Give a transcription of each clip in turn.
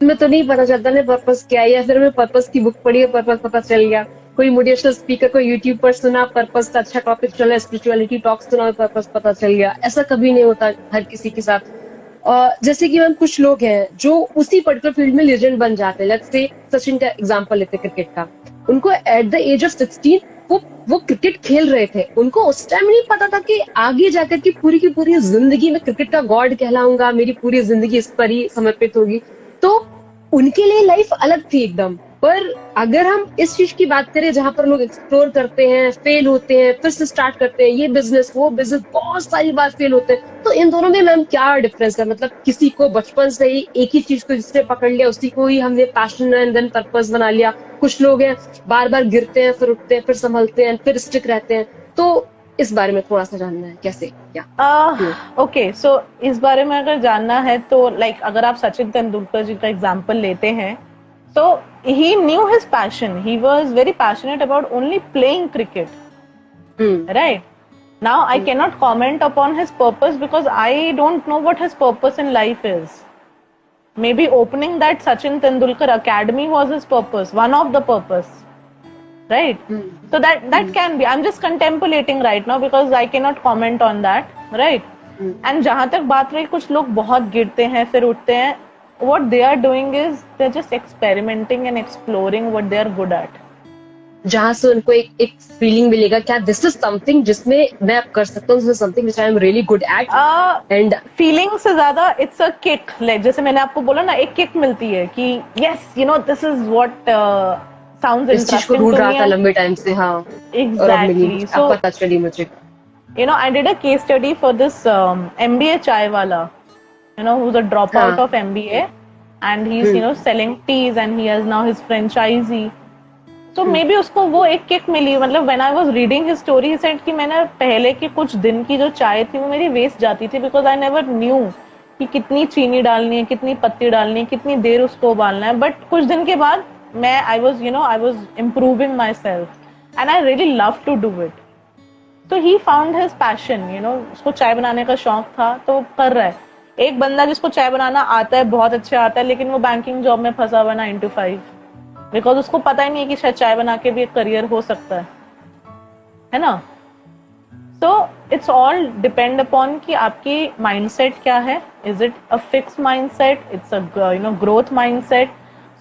में तो नहीं पता चलता ना पर्पस क्या है, या फिर हमें पर्पस की बुक पढ़ी है पर्पस पता चल गया, कोई मोटिवेशनल स्पीकर को यूट्यूब पर सुना, पर्पस का अच्छा टॉपिक चला, स्पिरिचुअलिटी टॉक सुना और पर्पस पता चल गया। ऐसा कभी नहीं होता हर किसी के साथ। जैसे कि मैम कुछ लोग हैं जो उसी पर्टिकुलर फील्ड में लेजेंड बन जाते हैं। लेट्स से सचिन का एग्जांपल लेते हैं क्रिकेट का। उनको एट द एज ऑफ 16 वो क्रिकेट खेल रहे थे, उनको उस टाइम नहीं पता था कि आगे जाकर की पूरी जिंदगी में क्रिकेट का गॉड कहलाऊंगा, मेरी पूरी जिंदगी इस पर ही समर्पित होगी। तो उनके लिए लाइफ अलग थी एकदम। पर अगर हम इस चीज की बात करें जहां पर लोग एक्सप्लोर करते हैं, फेल होते हैं, फिर से स्टार्ट करते हैं, ये बिजनेस वो बिजनेस, बहुत सारी बार फेल होते हैं, तो इन दोनों में मैम क्या डिफरेंस है? मतलब किसी को बचपन से ही एक ही चीज को जिसने पकड़ लिया उसी को ही हमने पैशन एंड देन पर्पस बना लिया। कुछ लोग हैं बार बार गिरते हैं, फिर उठते हैं, फिर संभलते हैं, फिर स्टिक रहते हैं। तो इस बारे में थोड़ा सा जानना है, कैसे क्या क्यों? ओके, सो इस बारे में अगर जानना है तो अगर आप सचिन तेंदुलकर जी का एग्जांपल लेते हैं तो he knew his passion, he was very passionate about only playing cricket, right? Now I can not comment upon his purpose because I don't know what his purpose in life is. Maybe opening that Sachin Tendulkar Academy was his purpose, one of the purpose, right? So that can be. I'm just contemplating right now because I cannot comment on that, right? And जहां तक बात रही कुछ लोग बहुत गिरते हैं फिर उठते हैं, what they are doing is they're just experimenting and exploring what they are good at. जहां से उनको एक फीलिंग मिलेगा, क्या दिस इज समथिंग जिसमें मैं कर सकता हूँ, this is something which I am really good at. And feeling से ज्यादा इट्स अ किक, लाइक जैसे मैंने आपको बोला ना, एक किक मिलती है कि yes you know this is what sounds इस चीज को इंटरेस्टिंग ढूंढ टू रहा मी. था लंबे टाइम से, हाँ। और अब मिली, एग्जैक्टली. अब सो पता चली मुझे। you know, I did a case study for this MBA chai wala, you know, who's a dropout हाँ। of MBA, and he's you know selling teas and he has now his franchisee. So maybe उसको वो एक kick मिली. मतलब when I was reading his story, he said कि मैंने पहले के कुछ दिन की जो चाय थी वो मेरी वेस्ट जाती थी because I never knew कि कितनी चीनी डालनी है, कितनी पत्ती डालनी है, कितनी देर उसको उबालना है. बट कुछ दिन के बाद मैं I was improving myself and I really love to do it. तो he found his passion, you know, उसको चाय बनाने का शौक था तो कर रहा है. एक बंदा जिसको चाय बनाना आता है, बहुत अच्छा आता है, लेकिन वो बैंकिंग जॉब में फंसा हुआ 9 to 5 बिकॉज उसको पता ही नहीं है कि शायद चाय बना के भी एक करियर हो सकता है ना? So it's all depend upon कि आपकी माइंडसेट क्या है. Is it a fix mindset? It's a growth mindset.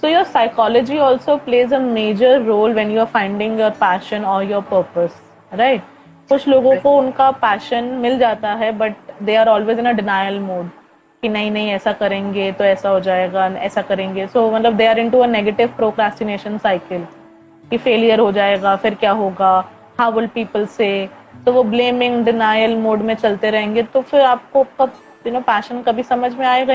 So your psychology also plays a major role when you are finding your passion or your purpose, right? कुछ लोगों को उनका passion मिल जाता है but they are always in a denial mode कि नहीं नहीं ऐसा करेंगे तो ऐसा हो जाएगा, ऐसा करेंगे. सो मतलब they are into a negative procrastination cycle कि फेलियर हो जाएगा, फिर क्या होगा, हाउ विल पीपल से. तो वो ब्लेमिंग डिनायल मोड में चलते रहेंगे, तो फिर आपको पैशन कभी समझ में आएगा